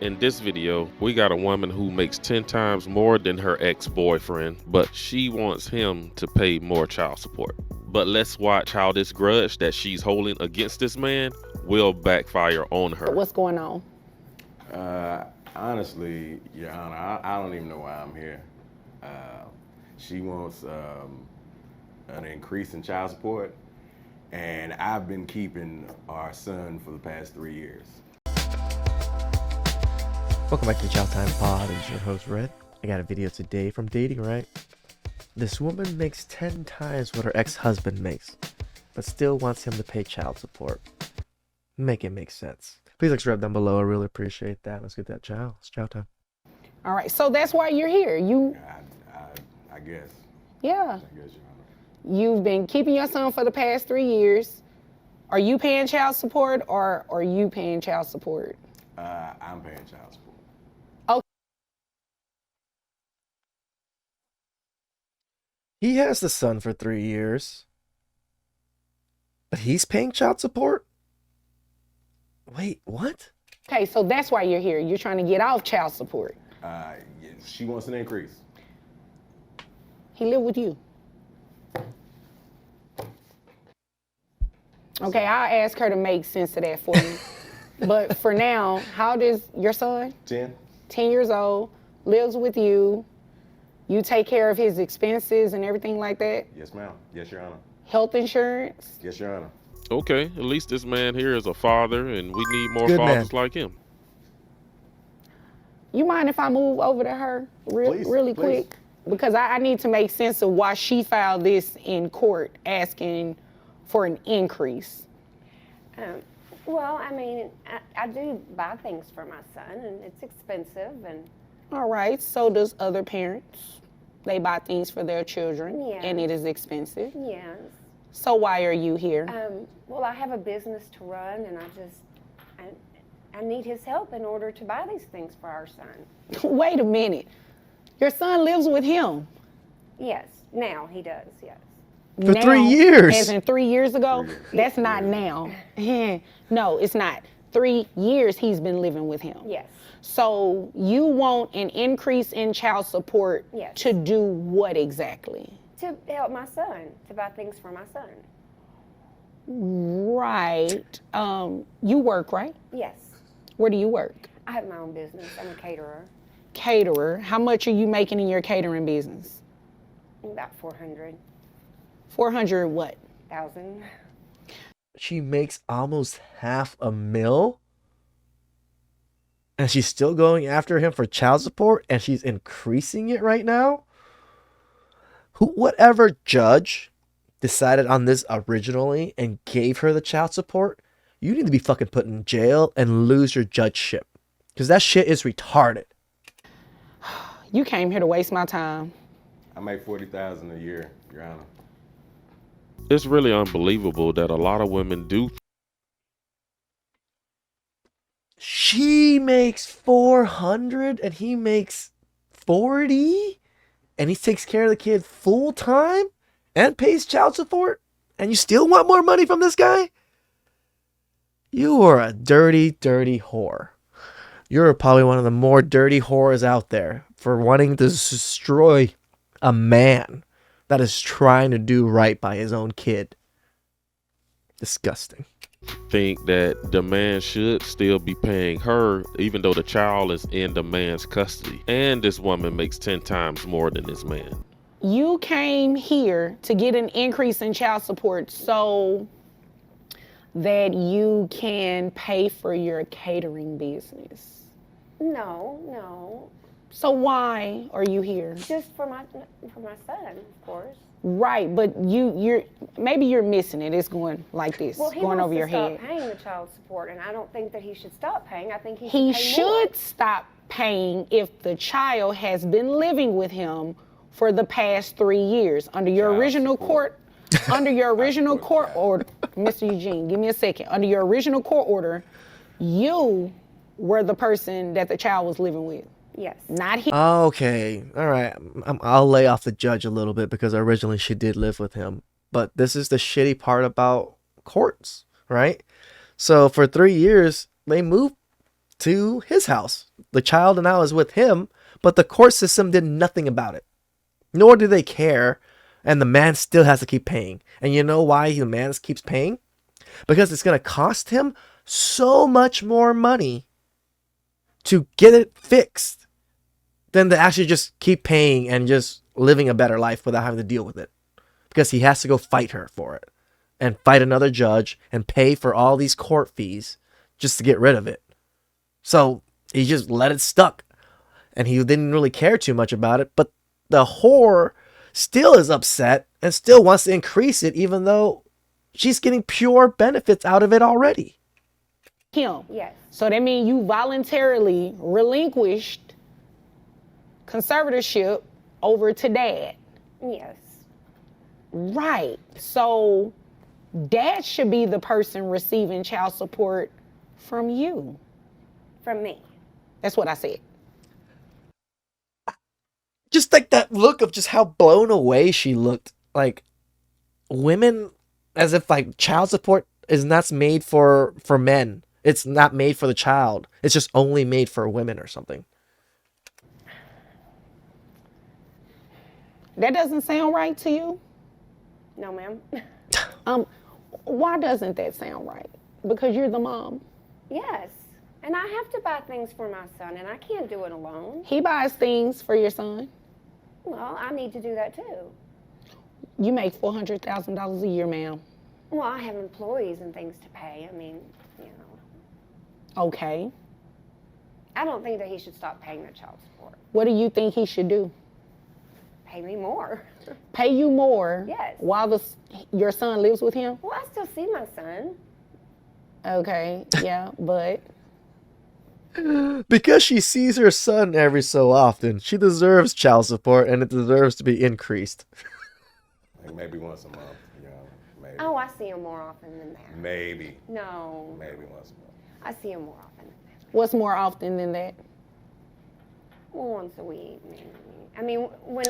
In this video, we got a woman who makes 10 times more than her ex-boyfriend, but she wants him to pay more child support. But let's watch how this grudge that she's holding against this man will backfire on her. What's going on? Honestly, Your Honor, I don't even know why I'm here. She wants an increase in child support, and I've been keeping our son for the past 3 years. Welcome back to TheChowTimePod. It's your host, Red. I got a video today from Dating Right. This woman makes 10 times what her ex-husband makes, but still wants him to pay child support. Make it make sense. Please subscribe down below. I really appreciate that. Let's get that chow. It's chow time. All right, so that's why you're here. I guess. Yeah. I guess, Your Honor. You've been keeping your son for the past 3 years. Are you paying child support or are you paying child support? I'm paying child support. He has the son for 3 years, but he's paying child support? Wait, what? Okay, so that's why you're here. You're trying to get off child support. She wants an increase. He live with you. Okay, I'll ask her to make sense of that for you. But for now, how does your son? 10. 10 years old, lives with you. You take care of his expenses and everything like that? Yes, ma'am. Yes, Your Honor. Health insurance? Yes, Your Honor. Okay, at least this man here is a father and we need more Good fathers man. like him. You mind if I move over to her Please, really please. quick? Because I need to make sense of why she filed this in court asking for an increase. Well, I mean, I do buy things for my son, and it's expensive, and All right, so does other parents. They buy things for their children, Yeah. and it is expensive. yes. So why are you here? Well, I have a business to run, and I need his help in order to buy these things for our son. Wait a minute. Your son lives with him. Yes, now he does, yes. For 3 years. As in 3 years ago? 3 years. That's not now. No, it's not. 3 years he's been living with him. Yes. So you want an increase in child support Yes. to do what exactly? To help my son, to buy things for my son. Right. You work, right? Yes. Where do you work? I have my own business. I'm a caterer. Caterer. How much are you making in your catering business? About 400,000. 400 what? She makes almost $500,000, and she's still going after him for child support, and she's increasing it right now? Whatever judge decided on this originally and gave her the child support, you need to be fucking put in jail and lose your judgeship, because that shit is retarded. You came here to waste my time. I make $40,000 a year, Your Honor. It's really unbelievable that a lot of women do. She makes 400 and he makes 40, and he takes care of the kid full time and pays child support, and you still want more money from this guy? You are a dirty, dirty whore. You're probably one of the more dirty whores out there for wanting to destroy a man that is trying to do right by his own kid. Disgusting. Think that the man should still be paying her even though the child is in the man's custody, and this woman makes 10 times more than this man. You came here to get an increase in child support so that you can pay for your catering business. No. So why are you here? Just for my son, of course. Right, but you're maybe you're missing it. It's going like this, Well, he going wants over to your stop head. paying the child support, and I don't think that he should stop paying. I think he He should pay more. should stop paying if the child has been living with him for the past 3 years under your Child original support. court. Under your original support court child. order, Mr. Eugene, give me a second. Under your original court order, you were the person that the child was living with, Yes. not him. Okay, all right. I'll lay off the judge a little bit because originally she did live with him. But this is the shitty part about courts, right? So for 3 years, they moved to his house. The child now is with him, but the court system did nothing about it. Nor do they care, and the man still has to keep paying. And you know why the man keeps paying? Because it's going to cost him so much more money to get it fixed than to actually just keep paying and just living a better life without having to deal with it. Because he has to go fight her for it and fight another judge and pay for all these court fees just to get rid of it. So he just let it stuck, and he didn't really care too much about it. But the whore still is upset and still wants to increase it, even though she's getting pure benefits out of it already. Him. Yes. So that means you voluntarily relinquished conservatorship over to dad. Yes. Right. So dad should be the person receiving child support from you. From me. That's what I said. Just like that look of just how blown away she looked. Like, women, as if like child support is not made for men. It's not made for the child. It's just only made for women or something. That doesn't sound right to you? No, ma'am. Why doesn't that sound right? Because you're the mom. Yes. And I have to buy things for my son, and I can't do it alone. He buys things for your son. Well, I need to do that too. You make $400,000 a year, ma'am. Well, I have employees and things to pay. I mean, you know. Okay. I don't think that he should stop paying the child support. What do you think he should do? Pay me more. Pay you more? Yes. While your son lives with him? Well, I still see my son. Okay, yeah, but Because she sees her son every so often, she deserves child support, and it deserves to be increased. Like maybe once a month, you know, maybe. Oh, I see him more often than that. Maybe. No. Maybe once a month. I see him more often than that. what's more often than that? Well, once a week, maybe. I mean, when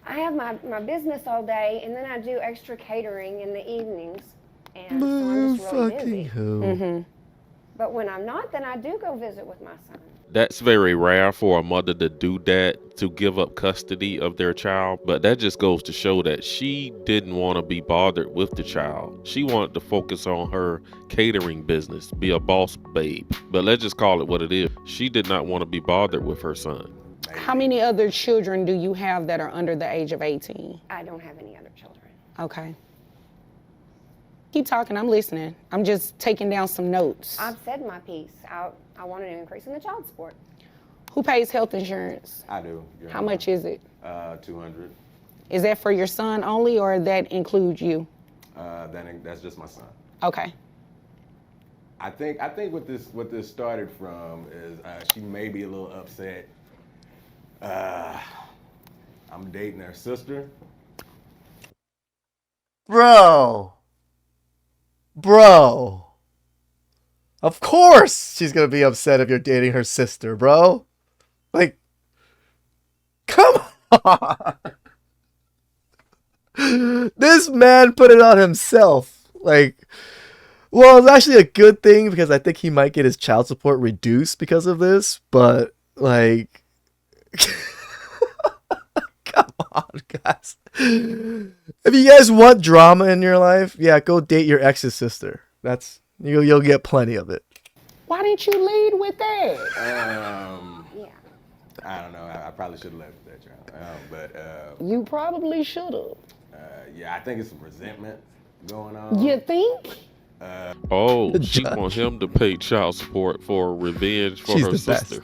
I have my business all day, and then I do extra catering in the evenings, and so I'm just really busy. Who? But when I'm not, then I do go visit with my son. That's very rare for a mother to do that, to give up custody of their child. But that just goes to show that she didn't want to be bothered with the child. She wanted to focus on her catering business, be a boss babe. But let's just call it what it is. She did not want to be bothered with her son. How many other children do you have that are under the age of 18? I don't have any other children. Okay. Keep talking, I'm listening. I'm just taking down some notes. I've said my piece. I wanted an increase in the child support. Who pays health insurance? I do. How much is it? 200. Is that for your son only, or that includes you? That's just my son. Okay. I think what this started from is she may be a little upset. I'm dating her sister. Bro. Of course she's gonna be upset if you're dating her sister, bro. Like, come on. This man put it on himself. Like, well, it's actually a good thing because I think he might get his child support reduced because of this, but like come on, guys. If you guys want drama in your life, yeah, go date your ex's sister. That's you'll get plenty of it. Why didn't you lead with that? Yeah. I don't know. I probably should have left with that child. But You probably should have. yeah, I think it's some resentment going on. You think? Oh, she Judge. wants him to pay child support for revenge for She's her the sister.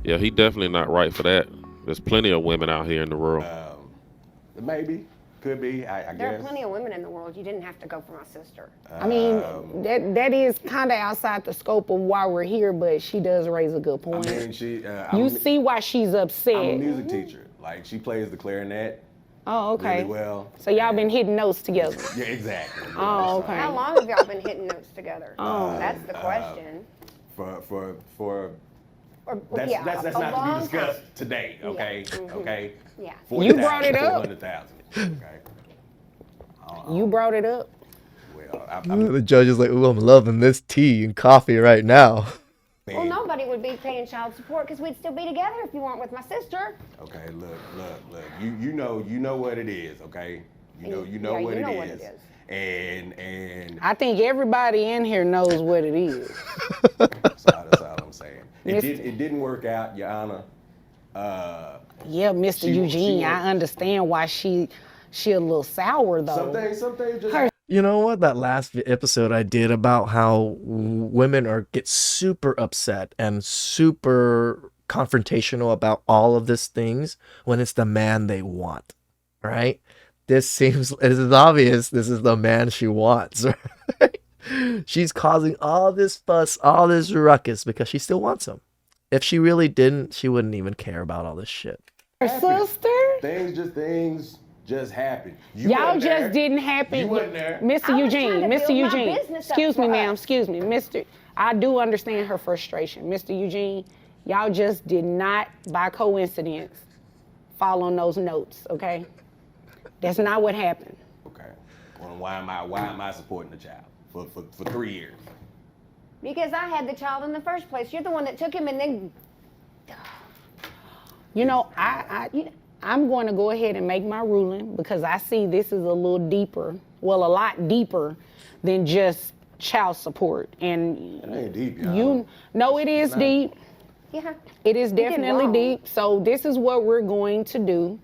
Yeah, he definitely not right for that. There's plenty of women out here in the world. Maybe. Could be. I There guess. are plenty of women in the world. You didn't have to go for my sister. I mean, that is kind of outside the scope of why we're here, but she does raise a good I point. mean, You see why she's I'm a upset. music teacher. Like, she plays the clarinet Oh, okay. really well. So y'all been hitting notes together. Yeah, exactly. Oh, okay. How long have y'all been hitting notes together? Oh. That's the question. For Or, that's yeah, that's a not to long be discussed time. today. Okay. Okay. Yeah. You brought it up. 400,000. Okay. You brought it up. Well, The judge is like, ooh, I'm loving this tea and coffee right now. Well, nobody would be paying child support because we'd still be together if you weren't with my sister. Okay, look. You know what it is, okay? You know Yeah, what you it know is. what it is. And I think everybody in here knows what it is. that's all I'm saying. Mr. It didn't work out, Your Honor. Yeah, Mr. She- Eugene, she I wants- understand why she a little sour though. Some things just You know what? That last episode I did about how women get super upset and super confrontational about all of these things when it's the man they want, right? It is obvious this is the man she wants, right? She's causing all this fuss, all this ruckus because she still wants him. If she really didn't, she wouldn't even care about all this shit. Her happen. sister? Things just happen. You Y'all wasn't there. just didn't happen. You wasn't there. Mr. I was trying Eugene, to Mr. build my Eugene. business up Excuse me, for ma'am. us. Excuse me, Mr. I do understand her frustration. Mr. Eugene, y'all just did not, by coincidence, fall on those notes, okay? That's not what happened. Okay. Well, why am I supporting the child for 3 years? Because I had the child in the first place. You're the one that took him and then. You know, I'm going to go ahead and make my ruling because I see this is a little deeper, well, a lot deeper than just child support. And It ain't deep, y'all. no, it is deep. Yeah. It is did definitely wrong. deep. So this is what we're going to do.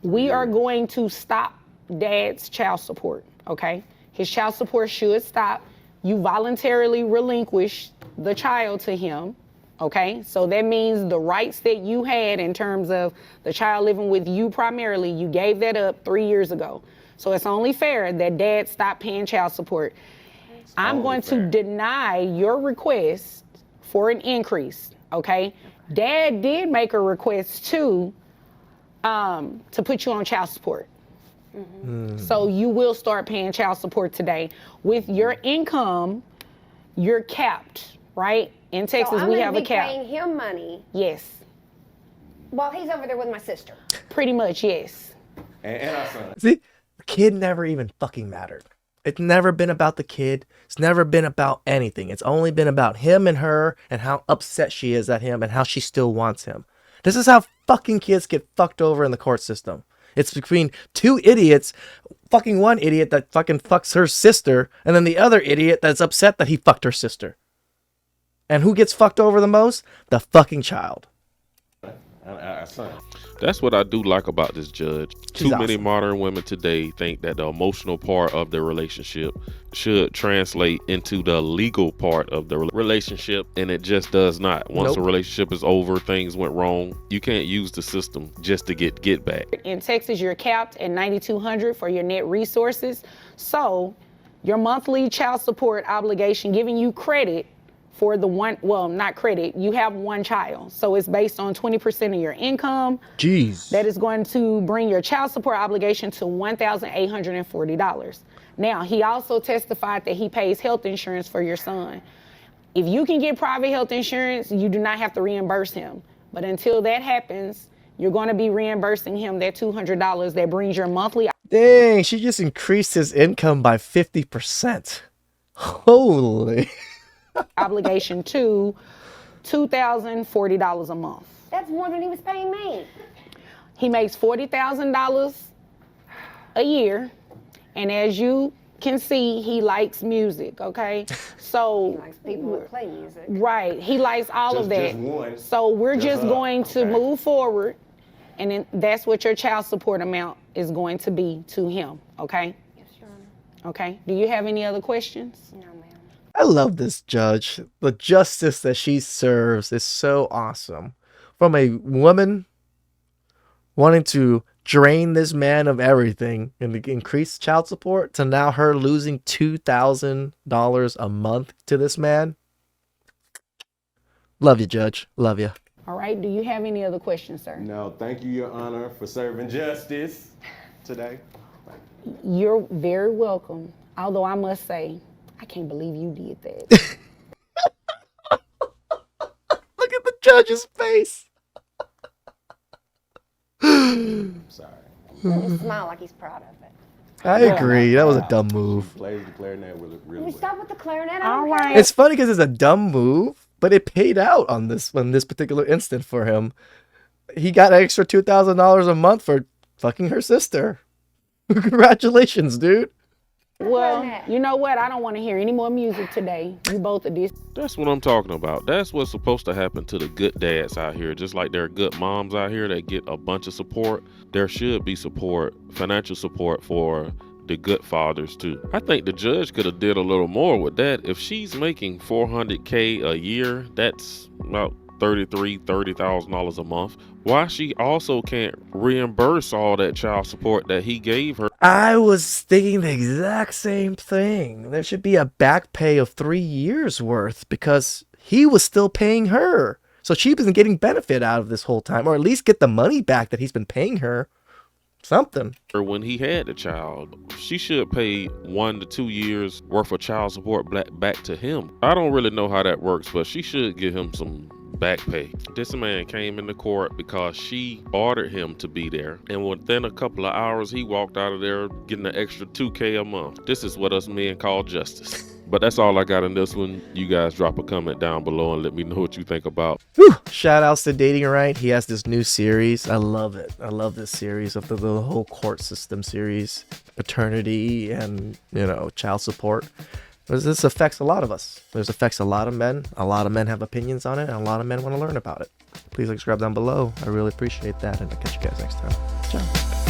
We are going to stop Dad's child support, okay? His child support should stop. You voluntarily relinquish the child to him, okay? So that means the rights that you had in terms of the child living with you primarily, you gave that up 3 years ago. So it's only fair that Dad stop paying child support. I'm only going fair. to deny your request for an increase, okay? Dad did make a request to put you on child support. So you will start paying child support today. With your income, you're capped, right? In Texas, so I'm we gonna have be a cap. paying him money Yes, while he's over there with my sister. pretty much, yes. And our son. See, the kid never even fucking mattered. It's never been about the kid. It's never been about anything. It's only been about him and her and how upset she is at him and how she still wants him. This is how fucking kids get fucked over in the court system. It's between two idiots, fucking one idiot that fucking fucks her sister, and then the other idiot that's upset that he fucked her sister. And who gets fucked over the most? The fucking child. Our son. That's what I do like about this judge. She's Too many awesome. modern women today think that the emotional part of the relationship should translate into the legal part of the relationship, and it just does not. Once Nope. a relationship is over, things went wrong, you can't use the system just to get back. In Texas, you're capped at $9,200 for your net resources. So your monthly child support obligation giving you credit for the one, well, not credit, you have one child. So it's based on 20% of your income. Jeez. That is going to bring your child support obligation to $1,840. Now, he also testified that he pays health insurance for your son. If you can get private health insurance, you do not have to reimburse him. But until that happens, you're going to be reimbursing him that $200 that brings your monthly Dang, she just increased his income by 50%. Holy. obligation to $2,040 a month. That's more than he was paying me. He makes $40,000 a year, and as you can see, he likes music, okay? So, He likes people that play music. right, he likes all of that. Just one. So we're Just just her. going to Okay. move forward, and then that's what your child support amount is going to be to him, okay? Yes, Your Honor. Okay, do you have any other questions? No, ma'am. I love this judge. The justice that she serves is so awesome. From a woman wanting to drain this man of everything and to increase child support to now her losing $2,000 a month to this man. Love you, Judge. Love you. All right, do you have any other questions, sir? No, thank you, Your Honor, for serving justice today. You're very welcome. Although I must say, I can't believe you did that. Look at the judge's face. Sorry. Just smile like he's proud of it. I agree. That was a dumb move. She plays the clarinet with it really We well. stop with the clarinet. All All right. right. It's funny because it's a dumb move, but it paid out on this particular instant for him. He got an extra $2,000 a month for fucking her sister. Congratulations, dude. Well, Clarinet. you know what? I don't want to hear any more music today. You both are this. That's what I'm talking about. That's what's supposed to happen to the good dads out here. Just like there are good moms out here that get a bunch of support, there should be support, financial support for the good fathers too. I think the judge could have did a little more with that. If she's making $400K a year, that's about $30,000 a month. Why she also can't reimburse all that child support that he gave her? I was thinking the exact same thing. There should be a back pay of 3 years worth because he was still paying her. So she wasn't getting benefit out of this whole time, or at least get the money back that he's been paying her. Something. Or when he had the child, she should pay 1 to 2 years worth of child support back to him. I don't really know how that works, but she should give him some back pay. This man came into court because she ordered him to be there, and within a couple of hours he walked out of there getting an extra $2K a month. This is what us men call justice. But that's all I got in this one. You guys drop a comment down below and let me know what you think about. Whew. Shout outs to Dating Right. He has this new series. I love it. I love this series of the whole court system series, paternity and, child support. This affects a lot of us. This affects a lot of men. A lot of men have opinions on it, and a lot of men want to learn about it. Please subscribe down below. I really appreciate that, and I'll catch you guys next time. Ciao.